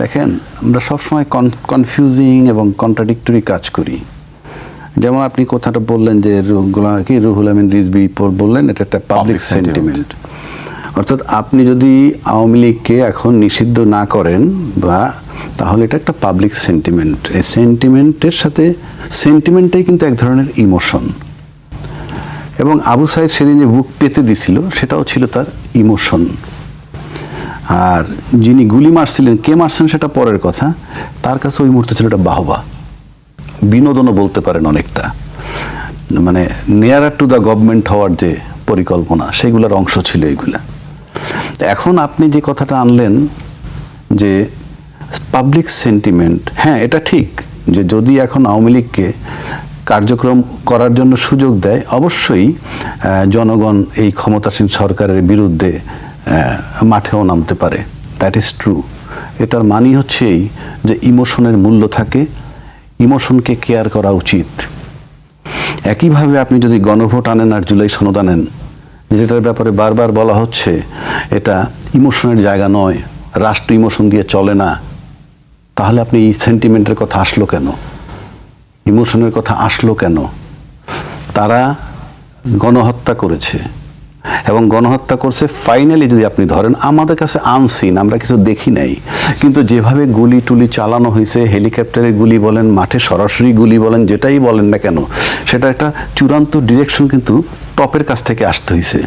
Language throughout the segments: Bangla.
দেখেন, আমরা সবসময় কনফিউজিং এবং কন্ট্রাডিক্টরি কাজ করি। যেমন আপনি কথাটা বললেন যে রুহুল আমিন রিজভী বললেন এটা একটা পাবলিক সেন্টিমেন্ট। অর্থাৎ আপনি যদি আওয়ামী লীগকে এখন নিষিদ্ধ না করেন বা তাহলে এটা একটা পাবলিক সেন্টিমেন্ট। এই সেন্টিমেন্টের সাথে সেন্টিমেন্টটাই কিন্তু এক ধরনের ইমোশন, এবং আবু সাইদ সেদিন যে বুক পেতে দিছিল সেটাও ছিল তার ইমোশন। আর যিনি গুলি মারছিলেন, কে মারছেন সেটা পরের কথা, তার কাছে ওই মুহূর্তে ছিল এটা বাহবা, বিনোদনও বলতে পারেন অনেকটা, মানে নিয়ারার টু দ্য গভর্নমেন্ট হওয়ার যে পরিকল্পনা সেগুলোর অংশ ছিল এইগুলা। এখন আপনি যে কথাটা আনলেন যে পাবলিক সেন্টিমেন্ট, হ্যাঁ এটা ঠিক যে যদি এখন আওয়ামী লীগকে কার্যক্রম করার জন্য সুযোগ দেয় অবশ্যই জনগণ এই ক্ষমতাসীন সরকারের বিরুদ্ধে মাঠেও নামতে পারে, দ্যাট ইজ ট্রু। এটার মানি হচ্ছে এই যে ইমোশনের মূল্য থাকে, ইমোশনকে কেয়ার করা উচিত। একইভাবে আপনি যদি গণভোট আনেন আর জুলাই সনদ আনেন, যেটার ব্যাপারে বারবার বলা হচ্ছে এটা ইমোশনের জায়গা নয়, রাষ্ট্র ইমোশন দিয়ে চলে না, তাহলে আপনি এই সেন্টিমেন্টের কথা আসলো কেন, ইমোশনের কথা আসলো কেন? তারা গণহত্যা করেছে এবং গণহত্যা করছে ফাইনালি যদি আপনি ধরেন, আমাদের কাছে আনসিন, আমরা কিছু দেখি নাই, কিন্তু যেভাবে গুলি টুলি চালানো হয়েছে, হেলিকপ্টারে গুলি বলেন, মাঠে সরাসরি গুলি বলেন, যেটাই বলেন না কেন, সেটা একটা চূড়ান্ত ডিরেকশন কিন্তু টপের কাছ থেকে আসতে হয়েছে।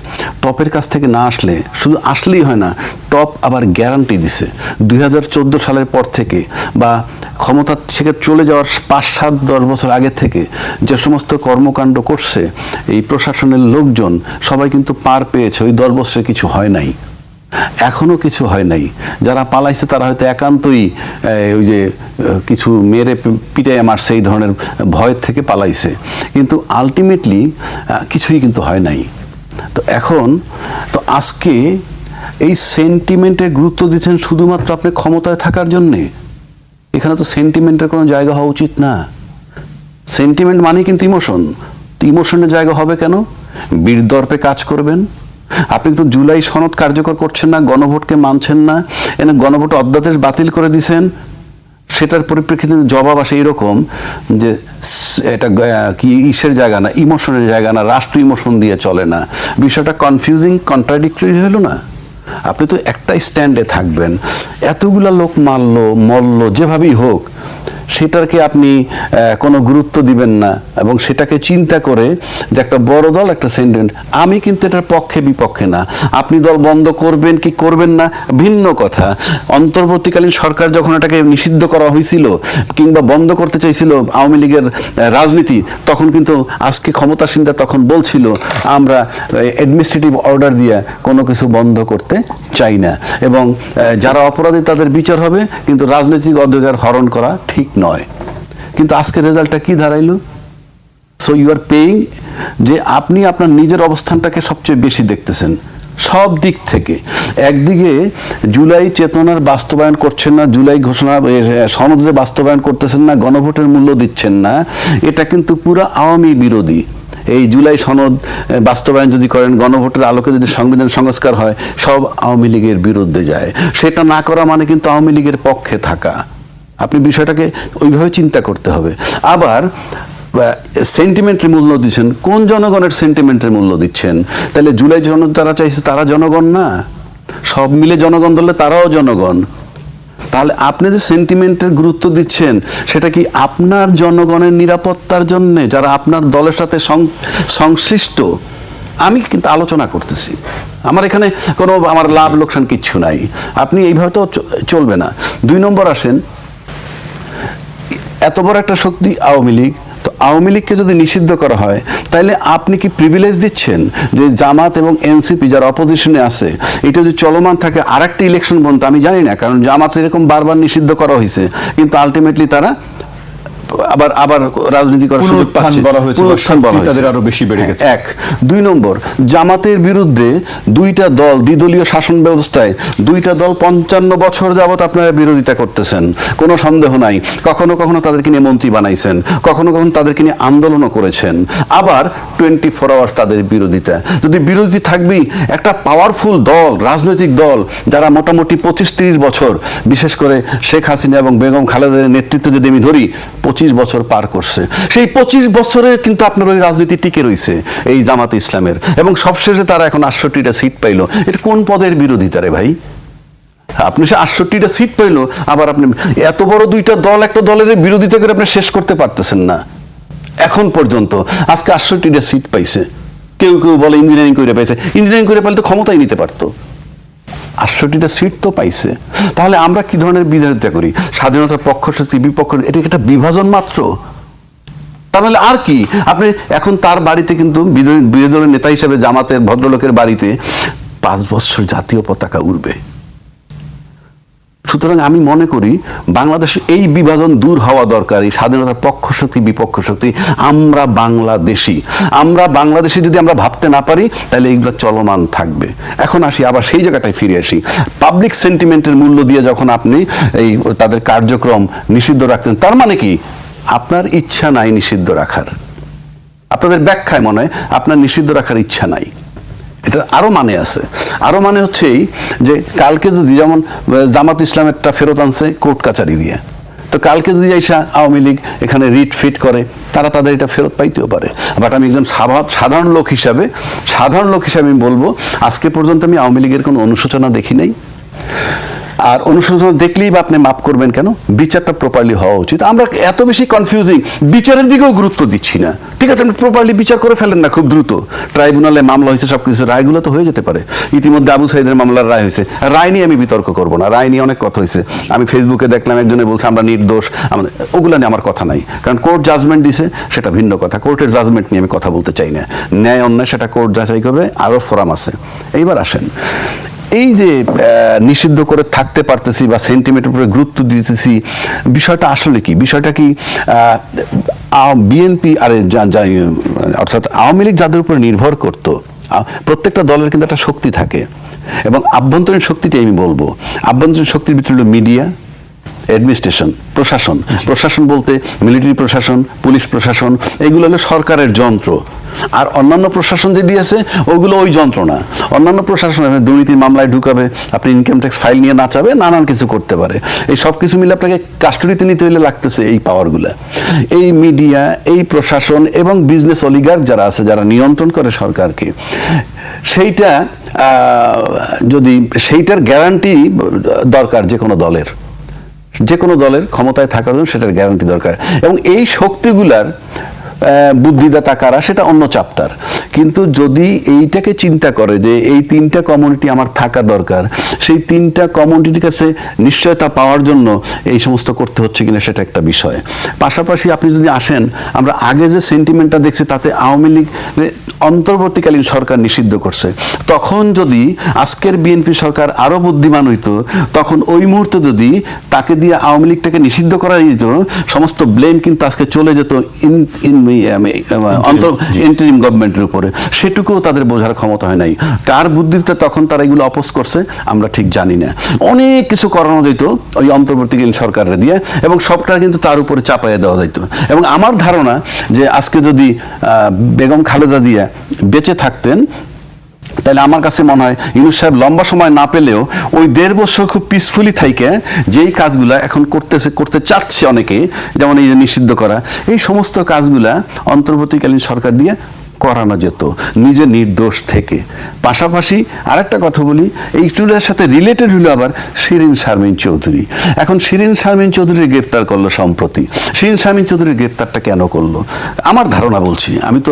টপের কাছ থেকে না আসলে, শুধু আসলেই হয় না, টপ আবার গ্যারান্টি দিছে 2014 সালের পর থেকে বা ক্ষমতা থেকে চলে যাওয়ার 5-7-10 বছর আগে থেকে যে সমস্ত কর্মকাণ্ড করছে এই প্রশাসনের লোকজন, সবাই কিন্তু পার পেয়েছে। ওই 10 বছরে কিছু হয় নাই, এখনো কিছু হয় নাই। যারা পালাইছে তারা হয়তো একান্তই ওই যে কিছু মেরে পিটাইয়া মারছে এই ধরনের ভয় থেকে পালাইছে, কিন্তু আলটিমেটলি কিছুই কিন্তু হয় নাই। তো এখন তো আজকে এই সেন্টিমেন্টে গুরুত্ব দিচ্ছেন শুধুমাত্র আপনি ক্ষমতায় থাকার জন্যে। এখানে তো সেন্টিমেন্টের কোনো জায়গা হওয়া উচিত না। সেন্টিমেন্ট মানে কিন্তু ইমোশন। ইমোশনের জায়গা হবে কেন? বীরদর্পে কাজ করবেন। আপনি তো জুলাই সনদ কার্যকর করছেন না, গণভোটকে মানছেন না, এনে গণভোট অধ্যাদেশ বাতিল করে দিছেন। সেটার পরিপ্রেক্ষিতে জবাব আসে এইরকম যে এটা কি ইসের জায়গা না, ইমোশনের জায়গা না, রাষ্ট্র ইমোশন দিয়ে চলে না। বিষয়টা কনফিউজিং, কন্ট্রাডিক্টরি হলো না? আপনি তো একটা স্ট্যান্ডে থাকবেন, এতগুলা লোক মারলো মরলো যেভাবেই হোক, সেটাকে আপনি কোনো গুরুত্ব দিবেন না এবং সেটাকে চিন্তা করে যে একটা বড় দল একটা সেন্টিমেন্ট। আমি কিন্তু এটার পক্ষে বিপক্ষে না। আপনি দল বন্ধ করবেন কি করবেন না ভিন্ন কথা। অন্তর্বর্তীকালীন সরকার যখন এটাকে নিষিদ্ধ করা হয়েছিল কিংবা বন্ধ করতে চাইছিল আওয়ামী লীগের রাজনীতি, তখন কিন্তু আজকে ক্ষমতাসীনরা তখন বলছিল আমরা অ্যাডমিনিস্ট্রেটিভ অর্ডার দিয়ে কোনো কিছু বন্ধ করতে চাই না, এবং যারা অপরাধী তাদের বিচার হবে, কিন্তু রাজনৈতিক অধিকার হরণ করা ঠিক নয়। কিন্তু আজকের রেজাল্টটা কি দাঁড়াইলো? সো ইউ আর পেইং যে আপনি আপনার নিজের অবস্থানটাকে সবচেয়ে বেশি দেখতেছেন সব দিক থেকে। একদিকে জুলাই চেতনার বাস্তবায়ন করছেন না, জুলাই ঘোষণা সনদের বাস্তবায়ন করতেছেন না, গণভোটের মূল্য দিচ্ছেন না। এটা কিন্তু পুরো আওয়ামী বিরোধী। এই জুলাই সনদ বাস্তবায়ন যদি করেন, গণভোটের আলোকে যদি সংবিধান সংস্কার হয়, সব আওয়ামী লীগের বিরুদ্ধে যায়। সেটা না করা মানে কিন্তু আওয়ামী লীগের পক্ষে থাকা। আপনি বিষয়টাকে ওইভাবে চিন্তা করতে হবে। আবার সেন্টিমেন্টের মূল্য দিচ্ছেন, কোন জনগণের সেন্টিমেন্টের মূল্য দিচ্ছেন? তাহলে জুলাই সনদ যারা চাইছে তারা জনগণ না? সব মিলে জনগণ ধরলে তারাও জনগণ। তাহলে আপনি যে সেন্টিমেন্টের গুরুত্ব দিচ্ছেন সেটা কি আপনার জনগণের নিরাপত্তার জন্য, যারা আপনার দলের সাথে সংশ্লিষ্ট? আমি কিন্তু আলোচনা করতেছি, আমার এখানে কোনো আমার লাভ লোকসান কিচ্ছু নাই। আপনি এইভাবে তো চলবে না। 2 নম্বর আসেন, এত বড় একটা শক্তি আওয়ামী লীগ, তো আওয়ামী লীগকে যদি নিষিদ্ধ করা হয় তাহলে আপনি কি প্রিভিলেজ দিচ্ছেন যে জামাত এবং এনসিপি যারা অপোজিশনে আছে, এটা যদি চলমান থাকে আরেকটা ইলেকশন পর্যন্ত? আমি জানি না, কারণ জামাত এরকম বারবার নিষিদ্ধ করা হয়েছে, কিন্তু আলটিমেটলি তারা আবার আবার রাজনীতি করার সুযোগ পাচ্ছে, তাদের আরো বেশি বেড়ে গেছে। এক। 2 নম্বর, জামাতের বিরুদ্ধে দুইটা দল, দ্বিদলীয় শাসন ব্যবস্থায় দুইটা দল 55 বছর যাবত আপনারা বিরোধিতা করতেছেন, কোনো সন্দেহ নাই। কখনো কখনো তাদেরকে নিয়ে মন্ত্রী বানাইছেন, কখনো কখনো তাদেরকে নিয়ে আন্দোলনও করেছেন, আবার 24 আওয়ার্স তাদের বিরোধিতা। যদি বিরোধী থাকবেই, একটা পাওয়ারফুল দল, রাজনৈতিক দল যারা মোটামুটি 25-30 বছর, বিশেষ করে শেখ হাসিনা এবং বেগম খালেদার নেতৃত্ব যদি আমি ধরি, 25 বছর পার করছে। সেই 25 বছরে কিন্তু আপনার ওই রাজনীতি টিকে রয়েছে এই জামাতে ইসলামের, এবং সবশেষে তারা এখন 68টা সিট পাইলো। এটা কোন পদের বিরোধিতা রে ভাই? আপনি সে 68টা সিট পাইলো, আবার আপনি এত বড় দুইটা দল, একটা দলের বিরোধিতা করে আপনি শেষ করতে পারতেছেন না এখন পর্যন্ত। আজকে 68টা সিট পাইছে, কেউ কেউ বলে ইঞ্জিনিয়ারিং করে পাইছে, ইঞ্জিনিয়ারিং করে পাইলে তো ক্ষমতাই নিতে পারতো। 68টা সিট তো পাইছে। তাহলে আমরা কি ধরনের বিরোধিতা করি? স্বাধীনতার পক্ষ শক্তি, বিপক্ষ, এটা একটা বিভাজন মাত্র। তাহলে আর কি? আপনি এখন তার বাড়িতে কিন্তু বিরোধী দলের নেতা হিসেবে জামাতের ভদ্রলোকের বাড়িতে 5 বছর জাতীয় পতাকা উড়বে। সুতরাং আমি মনে করি বাংলাদেশে এই বিভাজন দূর হওয়া দরকার। এই স্বাধীনতার পক্ষ শক্তি, বিপক্ষ শক্তি, আমরা বাংলাদেশি, আমরা বাংলাদেশি যদি আমরা ভাবতে না পারি, তাহলে এইগুলো চলমান থাকবে। এখন আসি, আবার সেই জায়গাটায় ফিরে আসি। পাবলিক সেন্টিমেন্টের মূল্য দিয়ে যখন আপনি এই তাদের কার্যক্রম নিষিদ্ধ রাখতেন, তার মানে কি আপনার ইচ্ছা নাই নিষিদ্ধ রাখার? আপনাদের ব্যাখ্যায় মনে হয় আপনার নিষিদ্ধ রাখার ইচ্ছা নাই। এটা আরো মানে আছে। আরো মানে হচ্ছে এই যে কালকে যদি, যেমন জামাত ইসলামেরটা ফেরত আনছে কোর্ট কাচারি দিয়ে, তো কালকে যদি এসে আওয়ামী লীগ এখানে রিট ফিট করে, তারা তাদের এটা ফেরত পাইতেও পারে। বাট আমি একজন সাধারণ লোক হিসাবে আমি বলবো, আজকে পর্যন্ত আমি আওয়ামী লীগের কোনো অনুশোচনা দেখি নাই। আর অনুশোচনা দেখলেই বা আপনি মাফ করবেন কেন? বিচারটা প্রপারলি হওয়া উচিত। আমরা এত বেশি কনফিউজিং, বিচারের দিকেও গুরুত্ব দিচ্ছি না। ঠিক আছে, আপনি প্রপারলি বিচার করে ফেলেন না খুব দ্রুত। ট্রাইব্যুনালে মামলা হয়েছে, সবকিছু রায়গুলো তো হয়ে যেতে পারে। ইতিমধ্যে আবু সাইদের মামলার রায় হয়েছে, রায় নিয়ে আমি বিতর্ক করবো না, রায় নিয়ে অনেক কথা হয়েছে। আমি ফেসবুকে দেখলাম একজনে বলছে আমরা নির্দোষ, ওগুলো নিয়ে আমার কথা নাই। কারণ কোর্ট জাজমেন্ট দিছে, সেটা ভিন্ন কথা। কোর্টের জাজমেন্ট নিয়ে আমি কথা বলতে চাই না। ন্যায় অন্যায় সেটা কোর্ট যাচাই করবে, আরও ফোরাম আছে। এইবার আসেন, এই যে নিষিদ্ধ করে থাকতে পারতেছি বা সেন্টিমেন্টের উপরে গুরুত্ব দিতেছি, বিষয়টা আসলে কি? বিষয়টা কি বিএনপি অর্থাৎ আওয়ামী লীগ যাদের উপর নির্ভর করত, প্রত্যেকটা দলের কিন্তু একটা শক্তি থাকে, এবং আভ্যন্তরীণ শক্তিটি আমি বলবো, আভ্যন্তরীণ শক্তির ভিতরে হলো মিডিয়া, অ্যাডমিনিস্ট্রেশন, প্রশাসন। প্রশাসন বলতে মিলিটারি প্রশাসন, পুলিশ প্রশাসন, এগুলো হলো সরকারের যন্ত্র। আর অন্যান্য প্রশাসন যেটি আছে ওইগুলো ওই যন্ত্র না। অন্যান্য প্রশাসন দুর্নীতির মামলায় ঢুকাবে, আপনি ইনকাম ট্যাক্স ফাইল নিয়ে নাচাবে, নানান কিছু করতে পারে। এই সব কিছু মিলে আপনাকে কাস্টডিতে নিতে হলে লাগতেছে এই পাওয়ারগুলো। এই মিডিয়া, এই প্রশাসন এবং বিজনেস অলিগার্ক যারা আছে, যারা নিয়ন্ত্রণ করে সরকারকে, সেইটার গ্যারান্টি দরকার যে কোনো দলের ক্ষমতায় থাকার জন্য, সেটার গ্যারান্টি দরকার। এবং এই শক্তিগুলার বুদ্ধিদাতা কারা, সেটা অন্য চ্যাপ্টার। কিন্তু যদি এইটাকে চিন্তা করে যে এই 3টা কমিউনিটি আমার থাকা দরকার, সেই 3টা কমিউনিটির কাছে নিশ্চয়তা পাওয়ার জন্য এই সমস্ত করতে হচ্ছে কিনা, সেটা একটা বিষয়। পাশাপাশি আপনি যদি আসেন, আমরা আগে যে সেন্টিমেন্টটা দেখছি, তাতে আওয়ামী লীগ অন্তর্বর্তীকালীন সরকার নিষিদ্ধ করছে। তখন যদি আজকের বিএনপি সরকার আরো বুদ্ধিমান হইতো, তখন ওই মুহূর্তে যদি তাকে দিয়ে আওয়ামী লীগটাকে নিষিদ্ধ করা যেত, সমস্ত ব্লেম কিন্তু আজকে চলে যেত ইন্টারিম গভর্নমেন্টের উপরে। সেটুকুও তাদের বোঝার ক্ষমতা হয় নাই। কার বুদ্ধিতে তখন তারা এগুলো অপোজ করছে আমরা ঠিক জানি না। অনেক কিছু করানো যেত ওই অন্তর্বর্তীকালীন সরকারের দিয়ে, এবং সবটা কিন্তু তার উপরে চাপাইয়ে দেওয়া যেত। এবং আমার ধারণা যে আজকে যদি বেগম খালেদা জিয়া বেঁচে থাকতেন, তাহলে আমার কাছে মনে হয় ইউনূস সাহেব লম্বা সময় না পেলেও ওই 1.5 বছর খুব পিসফুলি থাইকে যেই কাজগুলা এখন করতে চাচ্ছে অনেকে, যেমন এই যে নিষিদ্ধ করা, এই সমস্ত কাজগুলা অন্তর্বর্তীকালীন সরকার দিয়ে করানো যেত নিজে নির্দোষ থেকে। পাশাপাশি আরেকটা কথা বলি, এই চুলের সাথে রিলেটেড হলো আবার শিরিন শারমিন চৌধুরী। এখন শিরিন শারমিন চৌধুরী গ্রেপ্তার করলো সম্প্রতি। শিরিন শারমিন চৌধুরীর গ্রেপ্তারটা কেন করলো? আমার ধারণা বলছি, আমি তো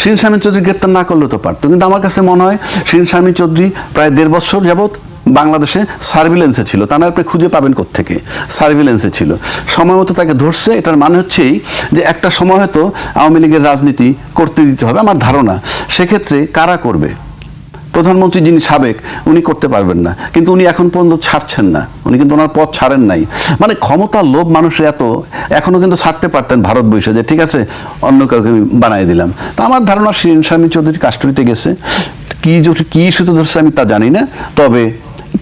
শিরিন শারমিন চৌধুরী গ্রেপ্তার না করলেও তো পারতো, কিন্তু আমার কাছে মনে হয় শিরিন শারমিন চৌধুরী প্রায় 1.5 বছর যাবৎ বাংলাদেশে সার্ভিলেন্সে ছিল। তা না আপনি খুঁজে পাবেন কোত্থেকে? সার্ভিলেন্সে ছিল, সময় মতো তাকে ধরছে। এটার মানে হচ্ছেই যে একটা সময় হয়তো আওয়ামী লীগের রাজনীতি করতে দিতে হবে, আমার ধারণা। সেক্ষেত্রে কারা করবে? প্রধানমন্ত্রী যিনি সাবেক উনি করতে পারবেন না, কিন্তু উনি এখন পর্যন্ত ছাড়ছেন না, উনি কিন্তু ওনার পথ ছাড়েন নাই। মানে ক্ষমতার লোভ মানুষের এত, এখনো কিন্তু ছাড়তে পারতেন ভারত বসে যে ঠিক আছে অন্য কাউকে আমি বানিয়ে দিলাম। তো আমার ধারণা শিরিন শারমিন চৌধুরী কাস্টডিতে গেছে, কি ইস্যুতে ধরছে আমি তা জানি না, তবে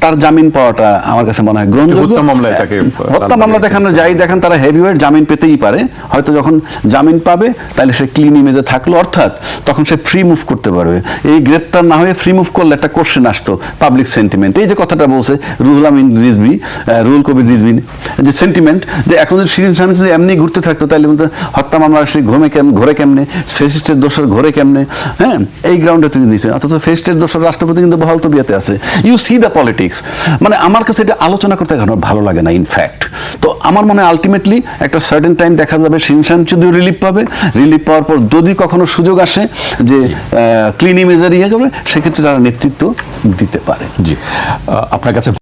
তার জামিন পাওয়াটা আমার কাছে মনে হয় গ্রহণযোগ্য। হত্যা মামলায় তাকে হত্যা মামলা দেখানো যাই দেখেন, তারা হেভিওয়েট জামিন পেতেই পারে, হয়তো যখন জামিন পাবে তাহলে সে ক্লিন ইমেজে থাকলো, অর্থাৎ তখন সে ফ্রি মুভ করতে পারবে। এই গ্রেপ্তার না হয়ে ফ্রি মুভ করলে একটা কোশ্চেন আসতো পাবলিক সেন্টিমেন্ট, এই যে কথাটা বলছে রুহুল আমিন রিজভী, রুহুল কবির রিজভী, যে সেন্টিমেন্ট যে এখন যদি শিরিন শারমিন যদি এমনি ঘুরতে থাকতো তাহলে বলতো হত্যা মামলা সে ঘরে কেমনে, ফেসিস্টের দোষর ঘরে কেমনে, হ্যাঁ এই গ্রাউন্ডে তিনি নিয়েছে। অথচ ফেসিস্টের দোষর রাষ্ট্রপতি কিন্তু বহাল তবিয়াতে আছে। You see the politics. মানে আমার কাছে এটা আলোচনা করতে এখন ভালো লাগে না ইনফ্যাক্ট। তো আমার মনে হয় আলটিমেটলি একটা সার্টেন টাইম দেখা যাবে শিরিন শারমিন চৌধুরী রিলিফ পাবে, রিলিফ পাওয়ার পর যদি কখনো সুযোগ আসে যে ক্লিন ইমেজের ইয়ে করবে, সেক্ষেত্রে তারা নেতৃত্ব দিতে পারে। জি, আপনার কাছে